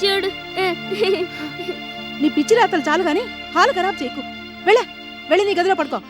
చూడు. నీ పిచ్చి రాతలు చాలు గాని హాలు ఖరాబ్ చేయకు. వెళ్ళి నీ గదిలో పడుకో.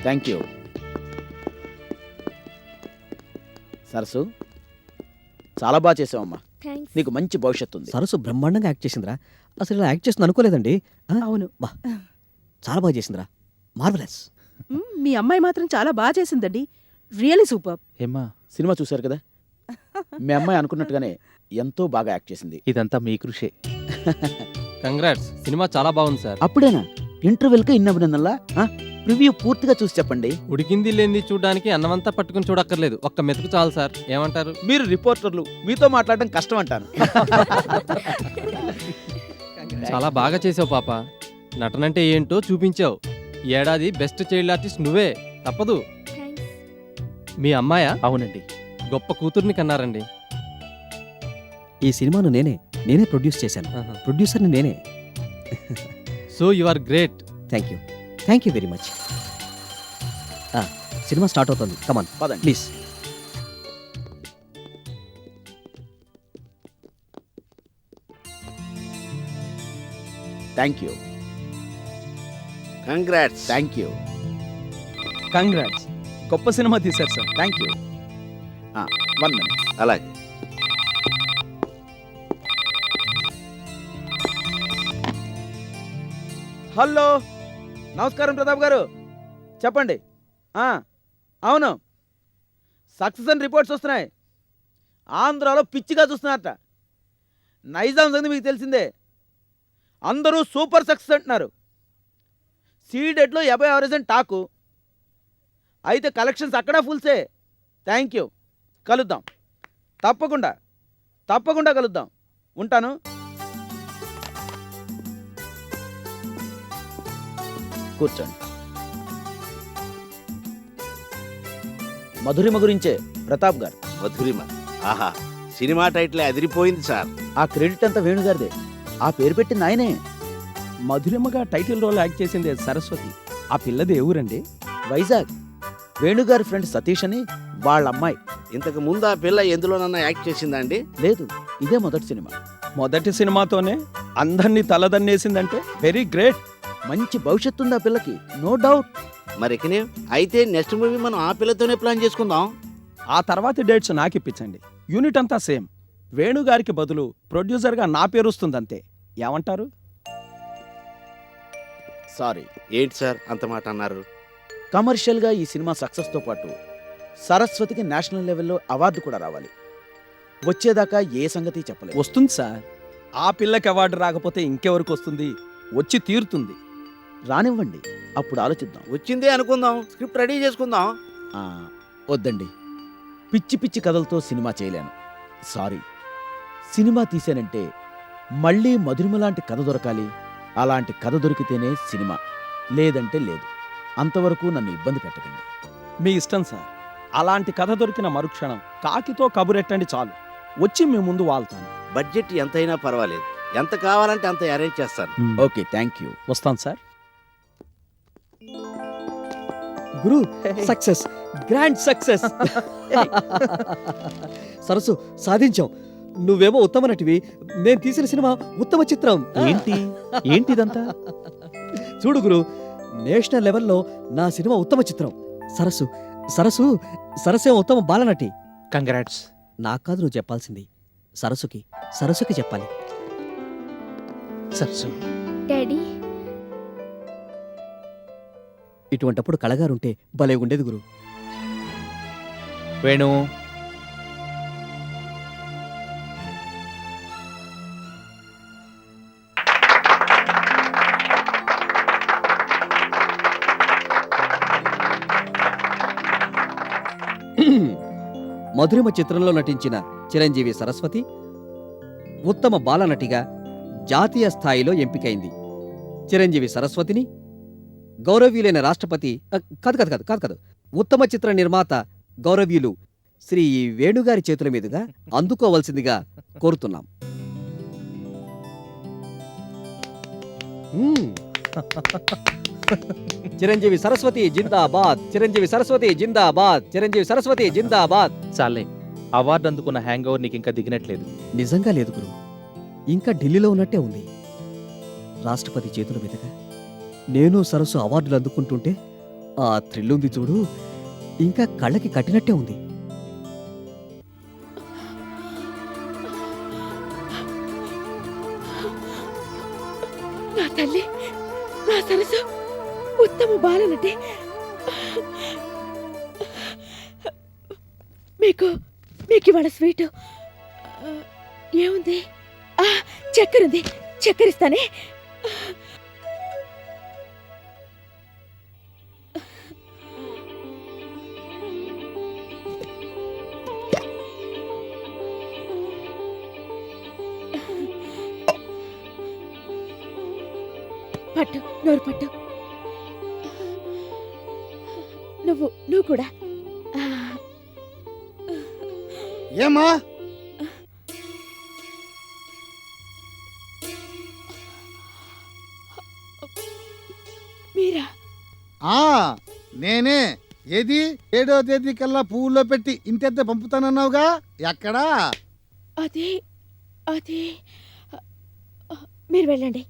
Thank you. సరసు చాలా బాగా చేసావమ్మా. థ్యాంక్స్. నీకు మంచి భవిష్యత్తు ఉంది. సరస్సు బ్రహ్మాండంగా యాక్ట్ చేసిందిరా. అసలు ఇలా యాక్ట్ చేస్తుంది అనుకోలేదండి. అవును. చాలా బాగా చేసిందిరా. మార్వెలస్. మీ అమ్మాయి మాత్రం చాలా బాగా చేసిందండి. Really super. ఏమ్మా సినిమా చూశారు కదా, మీ అమ్మాయి అనుకున్నట్టుగానే ఎంతో బాగా యాక్ట్ చేసింది. ఇదంతా మీ కృషే. కంగ్రాట్స్, సినిమా చాలా బాగుంది సార్. అప్పుడేనా ఇంటర్వెల్కి ఇన్ని అభినందనలా? రివ్యూ పూర్తిగా చూసి చెప్పండి. ఉడికింది లేనిది చూడడానికి అన్నమంతా పట్టుకుని చూడక్కర్లేదు, ఒక్క మెతుకు చాలు సార్. ఏమంటారు? మీరు రిపోర్టర్లు, మీతో మాట్లాడడం కష్టం అంటాను. చాలా బాగా చేసావు పాప. నటనంటే ఏంటో చూపించావు. ఈ ఏడాది బెస్ట్ చైల్డ్ ఆర్టిస్ట్ నువ్వే. తప్పదు. థ్యాంక్స్. మీ అమ్మాయా? అవునండి. గొప్ప కూతుర్ని కన్నారండి. ఈ సినిమాను నేనే ప్రొడ్యూస్ చేశాను. ప్రొడ్యూసర్ని నేనే. So you are great. Thank you very much. Cinema start అవుతుంది. కమాన్ పదండి please. Thank you. Congrats. Thank you. Congrats, గొప్ప సినిమా తీశారు సార్. Thank you. 1 minute. అలాగే. హలో, నమస్కారం ప్రతాప్ గారు. చెప్పండి. అవును, సక్సెస్ అని రిపోర్ట్స్ వస్తున్నాయి. ఆంధ్రాలో పిచ్చిగా చూస్తున్నారట. నైజాం సంగతి మీకు తెలిసిందే. అందరూ సూపర్ సక్సెస్ అంటున్నారు. సీడెడ్లో 50% టాకు. అయితే కలెక్షన్స్ అక్కడ ఫుల్సే. Thank you. కలుద్దాం. తప్పకుండా కలుద్దాం. ఉంటాను. కూర్చోండి. మధురిమ గురించే ప్రతాప్ గారు. మధురిమ, ఆహా, సినిమా టైటిల్ అదిరిపోయింది సార్. ఆ క్రెడిట్ అంతా వేణుగారిదే. ఆ పేరు పెట్టింది ఆయనే. మధురిమగా టైటిల్ రోల్ యాక్ట్ చేసింది సరస్వతి. ఆ పిల్లది ఏ ఊరండి? వైజాగ్. వేణుగారి ఫ్రెండ్ సతీష్ అని వాళ్ళ అమ్మాయి. ఇంతకు ముందు ఆ పిల్ల ఎందులోనన్నా యాక్ట్ చేసిందా అండి? లేదు, ఇదే మొదటి సినిమా. మొదటి సినిమాతోనే అందరినీ తలదన్నేసిందంటే వెరీ గ్రేట్. మంచి భవిష్యత్తు ఉంది ఆ పిల్లకి, నో డౌట్. మరికనే అయితే నెక్స్ట్ మూవీ మనం ఆ పిల్లతోనే ప్లాన్ చేసుకుందాం. ఆ తర్వాతి డేట్స్ నాకు ఇప్పించండి. యూనిట్ అంతా సేమ్. వేణుగారికి బదులు ప్రొడ్యూసర్గా నా పేరు వస్తుందంతే. ఏమంటారు? సారీ. ఏంటి సార్ అంత మాట అన్నారు? కమర్షియల్గా ఈ సినిమా సక్సెస్తో పాటు సరస్వతికి నేషనల్ లెవెల్లో అవార్డు కూడా రావాలి. వచ్చేదాకా ఏ సంగతి చెప్పలేదు. వస్తుంది సార్. ఆ పిల్లకి అవార్డు రాకపోతే ఇంకెవరికి వస్తుంది? వచ్చి తీరుతుంది. రానివ్వండి, అప్పుడు ఆలోచిద్దాం. వచ్చిందే అనుకుందాం, స్క్రిప్ట్ రెడీ చేసుకుందాం. వద్దండి, పిచ్చి పిచ్చి కథలతో సినిమా చేయలేను. సారీ. సినిమా తీశానంటే మళ్ళీ మధురిమ లాంటి కథ దొరకాలి. అలాంటి కథ దొరికితేనే సినిమా, లేదంటే లేదు. అంతవరకు నన్ను ఇబ్బంది పెట్టకండి. మీ ఇష్టం సార్. అలాంటి కథ దొరికిన మరుక్షణం కాకితో కబురెట్టండి చాలు, వచ్చి మీ ముందు వాళ్తాను. బడ్జెట్ ఎంతైనా పర్వాలేదు, ఎంత కావాలంటే అంత అరేంజ్ చేస్తాను. Okay, thank you. వస్తాను సార్. గురు సక్సెస్, గ్రాండ్ సక్సెస్. సరస్సు సాధించాం. నువ్వేమో ఉత్తమ నటివి, నేను తీసిన సినిమా ఉత్తమ చిత్రం. ఏంటిదంతా? చూడు గురు, నేషనల్ లెవెల్లో నా సినిమా ఉత్తమ చిత్రం. సరస్సు సరస్సు సరస్సు ఏమో ఉత్తమ బాలనటి. కంగ్రాట్స్. నాకు కాదు నువ్వు చెప్పాల్సింది, సరస్సుకి చెప్పాలి. సరస్సు, డాడీ ఇటువంటప్పుడు కళగారుంటే భలే ఉండేది గురు. వేణు, మధురిమ చిత్రంలో నటించిన చిరంజీవి సరస్వతి ఉత్తమ బాలనటిగా జాతీయ స్థాయిలో ఎంపికైంది. చిరంజీవి సరస్వతిని గౌరవీయులైన రాష్ట్రపతి కాదు ఉత్తమ చిత్ర నిర్మాత గౌరవీయులు శ్రీ వేణుగారి చేతుల మీదుగా అందుకోవలసిందిగా కోరుతున్నాం. చిరంజీవి సరస్వతి జిందాబాద్, చిరంజీవి సరస్వతి జిందాబాద్, చిరంజీవి సరస్వతి జిందాబాద్. చాలే, అవార్డు అందుకున్న హ్యాంగ్ ఓవర్ నీకు ఇంకా దిగినట్లేదు. నిజంగా లేదు గురు, ఇంకా ఢిల్లీలో ఉన్నట్టే ఉంది. రాష్ట్రపతి చేతుల మీదుగా నేను సరస్సు అవార్డులు అందుకుంటుంటే ఆ థ్రిల్ ఉంది చూడు, ఇంకా కళ్ళకి కట్టినట్టే ఉంది. నా తల్లి, నా సరస్సు ఉత్తమ బాలనటి. మీకు ఇవాళ స్వీట్ ఏముంది? చక్కెర ఉంది, చక్కెర ఇస్తానే. పట్టు, నోరు పట్టు. నువ్వు కూడా. ఏమా మీరా? నేనే. ఏది 7వ తేదీ కల్లా పువ్వుల్లో పెట్టి ఇంటెద్ద పంపుతానన్నావుగా, ఎక్కడా? అది మీరు వెళ్ళండి.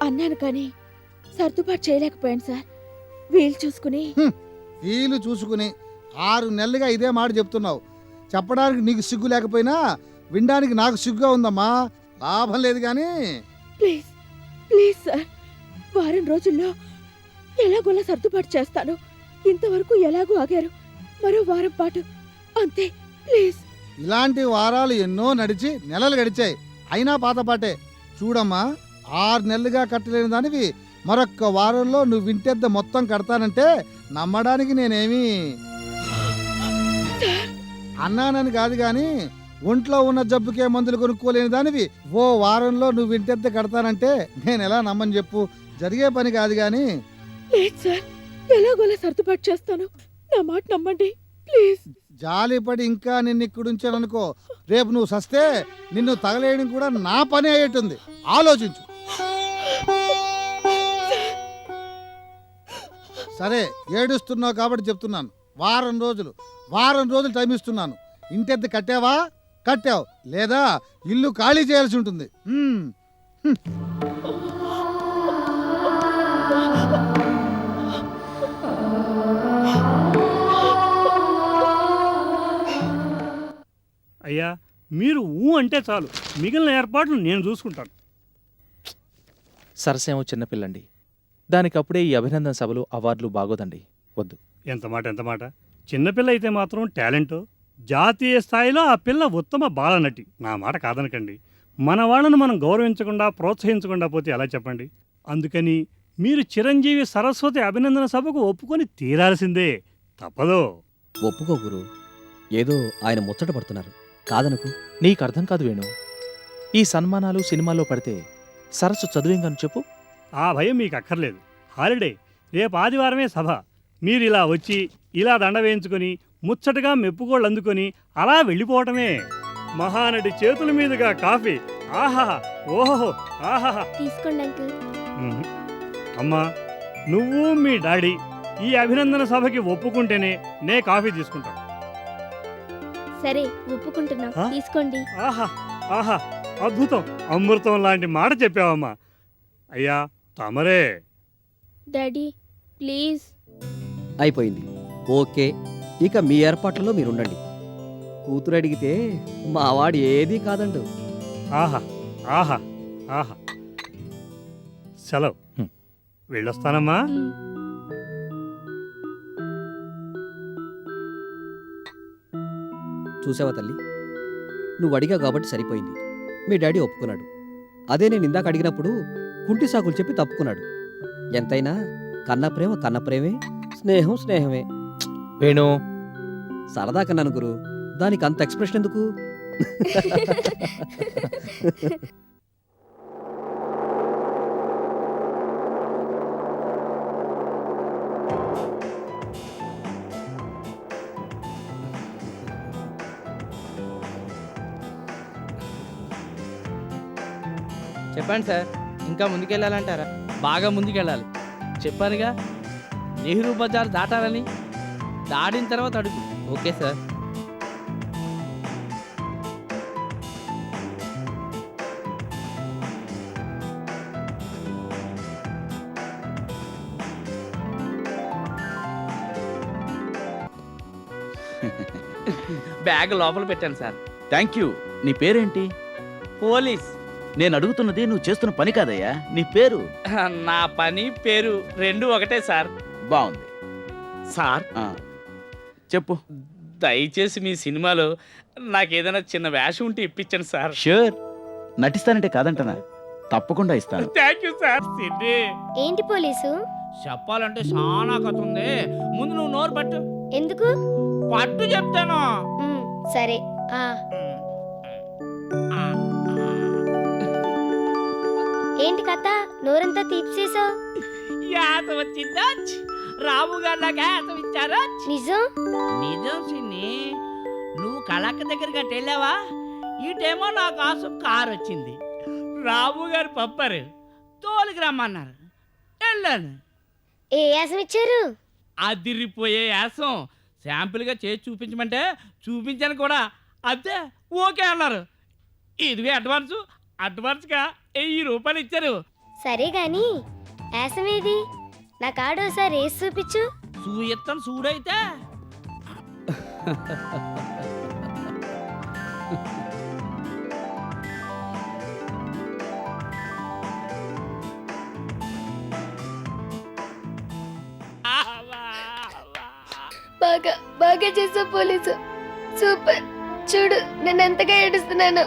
అన్నాను కానీ సర్దుబాటు చేయలేకపోయాను సార్. వీలు చూసుకుని. వీలు చూసుకుని 6 నెలలుగా ఇదే మాట చెప్తున్నావు. చెప్పడానికి నీకు సిగ్గు లేకపోయినా వినడానికి నాకు సిగ్గుగా ఉందమ్మా. లాభం లేదు కానీ. ప్లీజ్ సార్, వారం రోజుల్లో ఎలాగోలా సర్దుబాటు చేస్తాను. ఇంతవరకు ఎలాగో ఆగారు, మరో వారం పాటు అంతే. ప్లీజ్. ఇలాంటి వారాలు ఎన్నో నడిచి నెలలు గడిచాయి, అయినా పాతపాటే. చూడమ్మా, 6 నెలలుగా కట్టలేని దానివి మరొక్క వారంలో నువ్వు వింటెద్ద మొత్తం కడతానంటే నమ్మడానికి నేనేమి అన్నానని కాదు గాని, ఒంట్లో ఉన్న జబ్బుకే మందులు కొనుక్కోలేని దానివి ఓ వారంలో నువ్వు వింటెద్ద కడతానంటే నేను ఎలా నమ్మని చెప్పు? జరిగే పని కాదు గాని. లేదు సార్, ఎలాగోలా సర్దుబాటు చేస్తాను. నా మాట నమ్మండి ప్లీజ్. జాలిపడి ఇంకా నిన్ను ఇక్కడుంచాననుకో, రేపు నువ్వు సస్తే నిన్ను తగలేయడం కూడా నా పని అయ్యేటుంది. ఆలోచించు. సరే, ఏడుస్తున్నావు కాబట్టి చెప్తున్నాను. వారం రోజులు టైం ఇస్తున్నాను. ఇంటెద్దు కట్టావా? కట్టావు. లేదా ఇల్లు ఖాళీ చేయాల్సి ఉంటుంది. అయ్యా, మీరు అంటే చాలు, మిగిలిన ఏర్పాట్లు నేను చూసుకుంటాను. సరసేమో చిన్నపిల్లండి, దానికప్పుడే ఈ అభినందన సభలు అవార్డులు బాగోదండి. వద్దు. ఎంత మాట. చిన్నపిల్ల అయితే మాత్రం టాలెంట్. జాతీయ స్థాయిలో ఆ పిల్ల ఉత్తమ బాలనటి. నా మాట కాదనకండి. మన వాళ్ళను మనం గౌరవించకుండా ప్రోత్సహించకుండా పోతే ఎలా చెప్పండి? అందుకని మీరు చిరంజీవి సరస్వతి అభినందన సభకు ఒప్పుకొని తీరాల్సిందే, తప్పదు. ఒప్పుకో గురు, ఏదో ఆయన ముచ్చట పడుతున్నారు, కాదనకు. నీకు అర్థం కాదు వేణు. ఈ సన్మానాలు సినిమాల్లో పడితే సరస్సు చదువేంగాను చెప్పు. ఆ భయం మీకు అక్కర్లేదు. హాలిడే, రేపు ఆదివారమే సభ. మీరు ఇలా వచ్చి ఇలా దండ వేయించుకొని ముచ్చటగా మెప్పుకోళ్ళు అందుకొని అలా వెళ్ళిపోవటమే. మహానటి చేతుల మీదుగా కాఫీ ఆహా ఓహో ఆహా. తీసుకోండి అంకుల్. అమ్మా, నువ్వు మీ డాడీ ఈ అభినందన సభకి ఒప్పుకుంటేనే నే కాఫీ తీసుకుంటాను. సరే ఒప్పుకుంటున్నా, ఆ? తీసుకోండి. ఆహా ఆహా, అద్భుతం, అమృతం లాంటి మాట చెప్పావమ్మా. అయ్యా తమరే. Daddy please. అయిపోయింది. ఓకే, ఇక మీ ఏర్పాట్లలో మీరుండండి. కూతురు అడిగితే మావాడు ఏదీ కాదండు. ఆహా ఆహా ఆహా. సెలవు. వెళ్ళొస్తానమ్మా. చూసావా తల్లి, నువ్వు అడిగావు కాబట్టి సరిపోయింది. మీ డాడీ ఒప్పుకున్నాడు. అదే నేను ఇందాక అడిగినప్పుడు కుంటి సాకులు చెప్పి తప్పుకున్నాడు. ఎంతైనా కన్నప్రేమ కన్నప్రేమే, స్నేహం స్నేహమే. వేణు, సరదా కన్నాను గురు, దానికి అంత ఎక్స్ప్రెషన్ ఎందుకు? చెప్పండి సార్, ఇంకా ముందుకెళ్ళాలంటారా? బాగా ముందుకెళ్ళాలి. చెప్పానుగా, నెహ్రూ బజార్ దాటాలని. దాటిన తర్వాత అడుగు. Okay sir. బ్యాగ్ లోపల పెట్టాను సార్. Thank you. నీ పేరేంటి? పోలీస్. నేను అడుగుతున్నది నువ్వు చేస్తున్న పని కాదయ్యా, నీ పేరు. నా పని పేరు రెండు ఒకటే సార్. బాగుంది సార్, చెప్పు. దయచేసి మీ సినిమాలో నాకేదైనా చిన్న వేషం ఉంటే ఇప్పించండి సార్. షూర్, నటిస్తానంటే కాదంటనా? తప్పకుండా ఇస్తాను. Thank you sir. సిడ్నీ, ఏంటి పోలీసు? చెప్పాలంటే చాలా కథ ఉంది. ముందు నువ్వు నోరు పట్టు. ఎందుకు? పట్టు చెప్తాను. సరే. ఏంటి కథ? నోరంతా తీపిసేసావు. యాత వచ్చిందా? రాము గారు నాకు యాతం ఇచ్చారా? నిజం? నిజం సిన్ని. నువ్వు కళక్క దగ్గరికి అటు వెళ్ళావా? ఇటేమో నా కోసం కారు వచ్చింది. రాము గారు పంపారు, తోలికి రమ్మన్నారు. వెళ్ళాను. ఏ యాసం ఇచ్చారు? అదిరిపోయే యాసం. శాంపుల్గా చేసి చూపించమంటే చూపించాను కూడా. అంతే, ఓకే అన్నారు. ఇదిగో అడ్వాన్సు. అడ్వాన్స్గా 1000 రూపాయలు ఇచ్చారు. సరే గాని యాసం ఏది? నా కార్డు ఒకసారి వేసి చూపించు. సూయత్తను చూడైతే. బాగా బాగా చేసావు పోలీసు. సూపర్. చూడు నేను ఎంతగా ఏడుస్తున్నాను.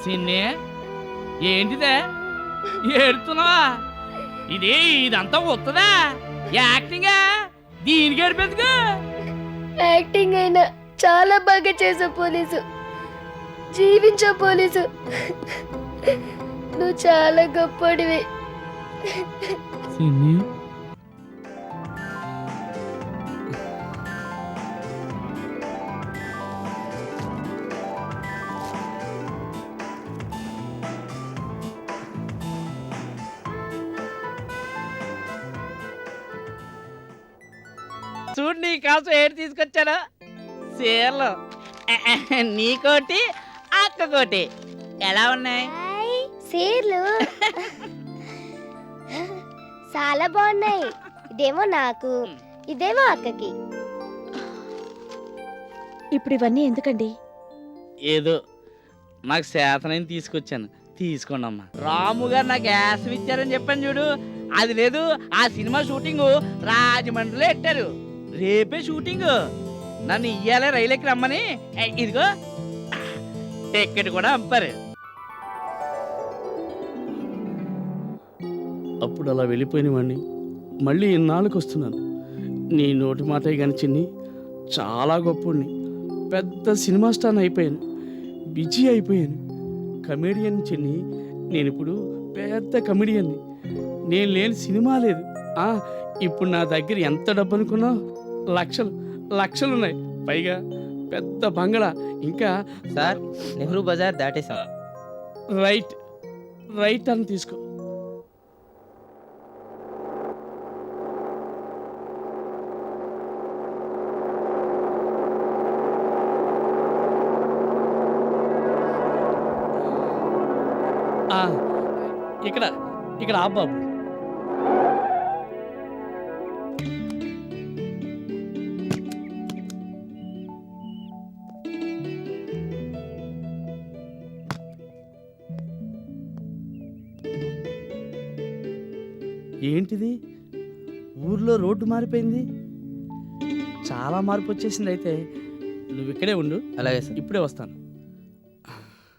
సిన్నే, ఏంటిదే ఏడుతున్నావా? ఇదంతా వస్తుందా? యాక్టింగా? దీనికి ఏడిపెందుకు? యాక్టింగ్ అయినా చాలా బాగా చేసావు పోలీసు. జీవించావు పోలీసు. నువ్వు చాలా గొప్పడివి. సిన్ని, చూడు నీ కోసం ఏడు తీసుకొచ్చాను. చీరలు నీకోటి అక్కకోటి. ఎలా ఉన్నాయి? సీర్లు చాలా బాగున్నాయి. ఇదేమో నాకు, ఇదేమో అక్కకి. ఇప్పుడు ఇవన్నీ ఎందుకండి? ఏదో నాకు శాతనని తీసుకొచ్చాను. తీసుకోండి అమ్మా. రాము గారు నాకు యాసం ఇచ్చారని చెప్పాను చూడు, అది లేదు. ఆ సినిమా షూటింగ్ రాజమండ్రిలో పెట్టారు. రేపే షూటింగ్. నన్ను ఇయ్యాలే రైలుకి రమ్మని ఇదిగో టికెట్ కూడా పంపారు. అప్పుడు అలా వెళ్ళిపోయినవాడిని మళ్ళీ ఇన్నాళ్ళకి వస్తున్నాను. నీ నోటి మాట కానీ చిన్ని, చాలా గొప్పని పెద్ద సినిమా స్టార్ అయిపోయాను. బిజీ అయిపోయాను. కమెడియన్ చిన్ని. నేను ఇప్పుడు పెద్ద కమెడియన్ని. నేను లేని సినిమా లేదు. ఇప్పుడు నా దగ్గర ఎంత డబ్బు అనుకున్నావు? లక్షలు లక్షలున్నాయి. పైగా పెద్ద బంగళా, ఇంకా సార్ నెహ్రూ బజార్ దాటేసా. రైట్ రైట్ అని తీసుకో. ఆ, ఇక్కడ ఇక్కడ ఆ బాబు. ఏంటిది, ఊర్లో రోడ్డు మారిపోయింది, చాలా మార్పు వచ్చేసింది. అయితే నువ్వు ఇక్కడే ఉండు, అలాగే సార్. ఇప్పుడే వస్తాను.